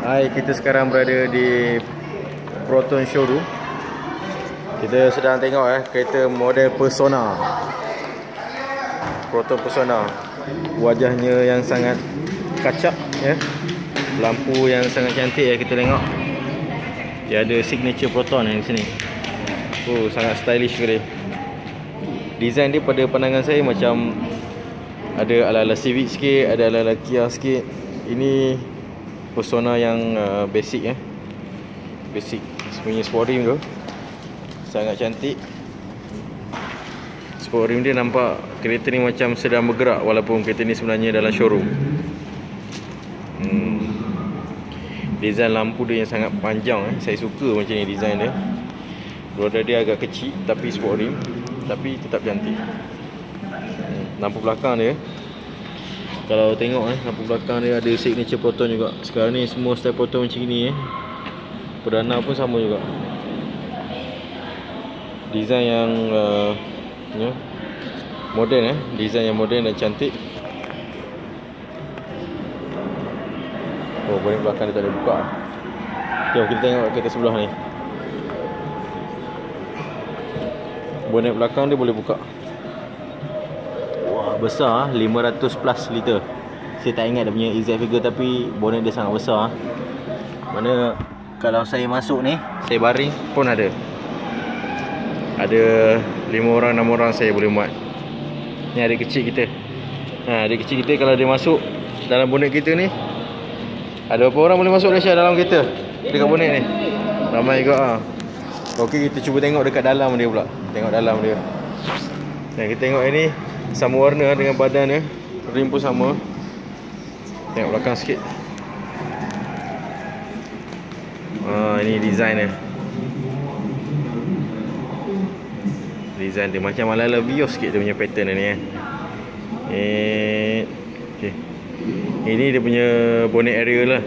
Hai, kita sekarang berada di Proton Showroom. Kita sedang tengok kereta model Persona. Proton Persona. Wajahnya yang sangat kacak ya. Lampu yang sangat cantik ya, kita tengok. Dia ada signature Proton yang di sini. Oh, sangat stylish sekali. Design dia pada pandangan saya macam ada ala-ala Civic sikit, ada ala-ala Kia sikit. Ini Persona yang basic ya. Basic sebenarnya sport rim tu. Sangat cantik. Sport rim dia nampak kereta ni macam sedang bergerak walaupun kereta ni sebenarnya dalam showroom. Design lampu dia yang sangat panjang Saya suka macam ni design dia. Roda dia agak kecil tapi sport rim, tapi tetap cantik. Lampu belakang dia, kalau tengok lampu belakang dia ada signature Proton juga. Sekarang ni semua style Proton macam ni Perdana pun sama juga. Design yang moden design yang moden dan cantik. Oh, bonet belakang dia tak ada buka. Jom kita tengok kereta sebelah ni. Bonet belakang dia boleh buka. Wah, besar 500 plus liter. Saya tak ingat dia punya exact figure, tapi bonet dia sangat besar. Mana kalau saya masuk ni, saya baring pun ada 5 orang 6 orang saya boleh muat. Ni ada kecil kita. Ada kecil kita, kalau dia masuk dalam bonet kita ni, ada berapa orang boleh masuk Malaysia dalam kereta dekat bonet ni? Ramai juga Okey, kita cuba tengok dekat dalam dia pula. Tengok dalam dia. Dan kita tengok ini sama warna dengan badan dia. Rim pun sama. Tengok belakang sikit. Ini design dia. Design dia macam ala-ala Vios sikit dia punya pattern ni okay. Ini dia punya bonnet area lah.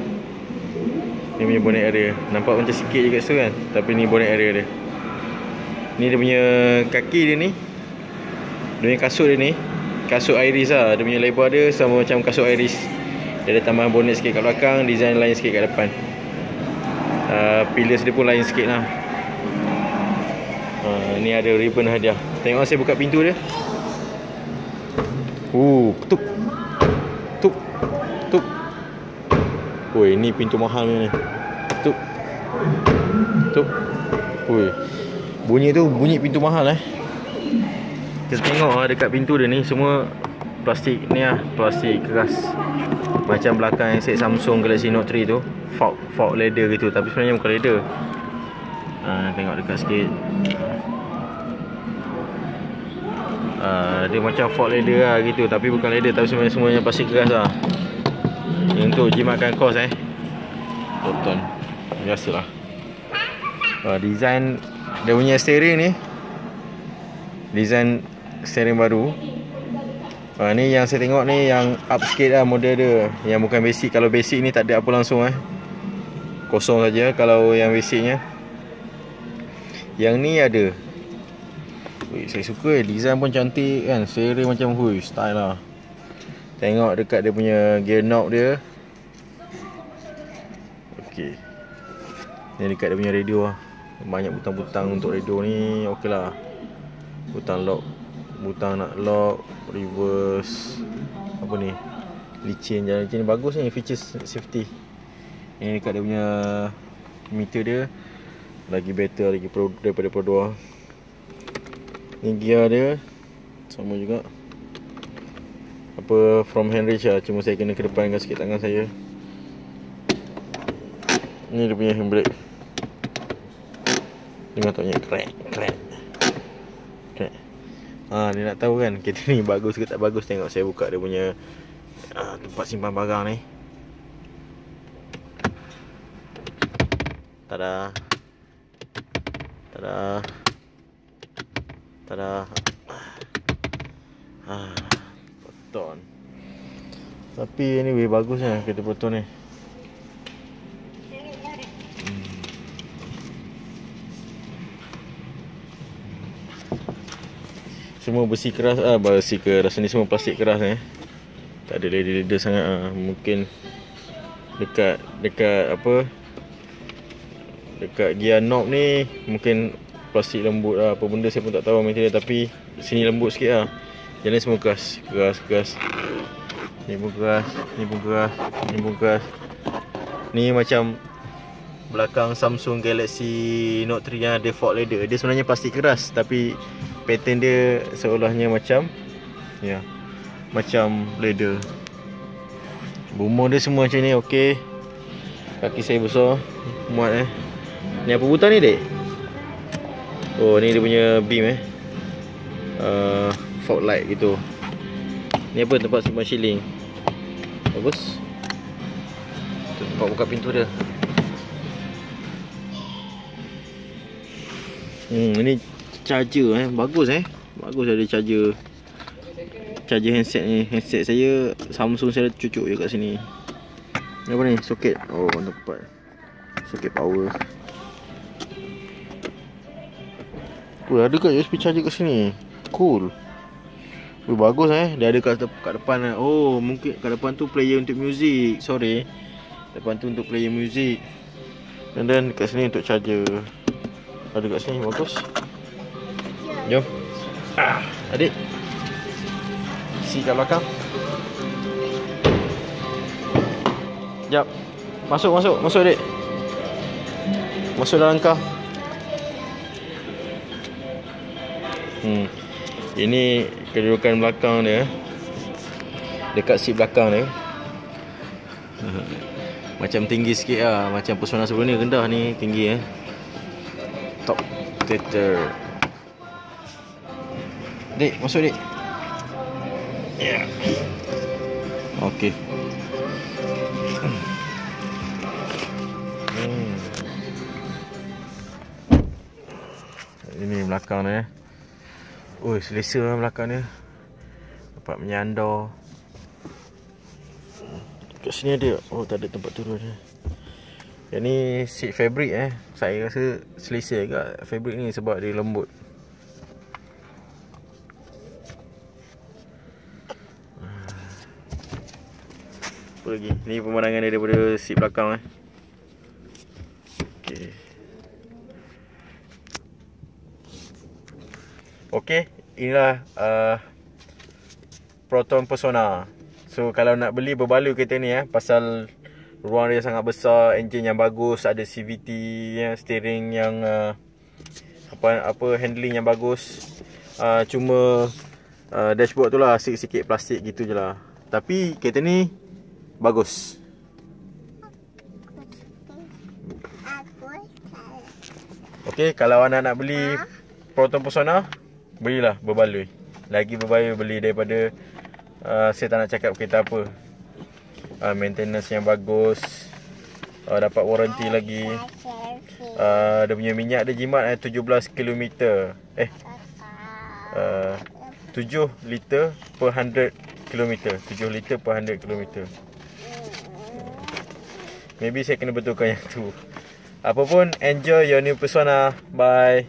Ni punya bonnet area. Nampak macam sikit je kat situ kan, tapi ni bonnet area dia. Ni dia punya kaki dia ni. Dia punya kasut dia ni, kasut Iris lah. Dia punya lebar dia sama macam kasut Iris. Dia ada tambahan bonnet sikit kat belakang, design lain sikit kat depan. Pillars dia pun lain sikit lah. Ni ada ribbon hadiah. Tengok saya buka pintu dia. Ketuk. Tuk. Tuk. Woi, ni pintu mahal ni. Tuk. Tuk. Woi. Bunyi tu bunyi pintu mahal Kita tengok dekat pintu dia ni semua plastik ni plastik keras. Macam belakang yang set Samsung Galaxy Note 3 tu, fog leather gitu, tapi sebenarnya bukan leather. Tengok dekat sikit. Dia macam fog leather lah gitu, tapi bukan leather, tapi semuanya plastik keras lah. Ini untuk jimatkan kos Proton. Biasalah. Design dia punya steering ni, design steering baru. Ni yang saya tengok ni yang up sikit lah model dia, yang bukan basic. Kalau basic ni tak ada apa langsung kosong saja kalau yang basicnya. Yang ni ada. Saya suka design pun cantik kan. Steering macam style lah. Tengok dekat dia punya gear knob dia. Okey. Ni dekat dia punya radio Banyak butang-butang untuk radio ni. Okey lah. Butang lock, butang nak lock, reverse, apa ni, licin, jalan licin. Bagus ni features safety. Ini dekat dia punya meter dia. Lagi better lagi daripada Pro 2. Ni gear dia sama juga. Apa from hand reach lah. Cuma saya kena kedepankan sikit tangan saya. Ni dia punya handbrake. Dengar taknya crack. Dia nak tahu kan kereta ni bagus ke tak bagus. Tengok saya buka dia punya tempat simpan barang ni. Tada. Proton. Tapi anyway bagusnya kereta Proton ni. Semua besi keras ni semua plastik keras Tak ada leather sangat Mungkin dekat apa, dekat gear knob ni mungkin plastik lembut lah, apa benda saya pun tak tahu material, tapi sini lembut sikit lah. Yang lain semua keras. Ni pun keras. Ni macam belakang Samsung Galaxy Note 3 yang default leather. Dia sebenarnya plastik keras, tapi pattern dia seolahnya macam macam leather. Bumur dia semua macam ni, okey. Kaki saya besar, muat Ni apa butang ni, dek? Oh, ni dia punya beam fog light gitu. Ni apa, tempat simpan shilling. Bagus. Tempat buka pintu dia. Ini charger bagus Bagus ada charger handset ni. Handset saya Samsung, saya cucuk je kat sini. Ni apa ni? Soket. Oh, tempat soket power. Ada kat USB charger kat sini. Cool. Bagus Dia ada kat depan. Oh, mungkin kat depan tu player untuk music. Sorry. Depan tu untuk player music. Dan dekat sini untuk charger. Ada kat sini, bagus. Jom. Adik. Si kat belakang. Jap. Masuk adik. Masuk dalam kau. Ini kedudukan belakang dia. Dekat seat belakang dia. Macam tinggi sikit lah. Macam Persona sebelum ni rendah, ni tinggi Top theater. Dek, masuk dek. Ya. Okey. Ini belakang dia. Oh, selesa lah belakang dia. Dapat menyandar. Kat sini ada. Oh, tak ada tempat turun Yang ni seat fabric Saya rasa selesa juga fabric ni sebab dia lembut. Apa lagi? Ni pemandangan dia daripada seat belakang Okey, inilah Proton Persona. So kalau nak beli berbaloi kereta ni pasal ruang dia sangat besar, enjin yang bagus, ada CVT steering yang handling yang bagus. Cuma dashboard tu lah sikit-sikit plastik gitu je lah. Tapi kereta ni bagus. Okey, kalau anda nak beli Proton Persona, belilah berbaloi. Lagi berbaloi beli daripada saya tak nak cakap kereta apa. Maintenance yang bagus, dapat warranty lagi. Dia punya minyak dia jimat 17 km. 7 liter per 100 km. 7 liter per 100 km. Maybe saya kena betulkan yang tu. Apapun, enjoy your new Persona. Bye.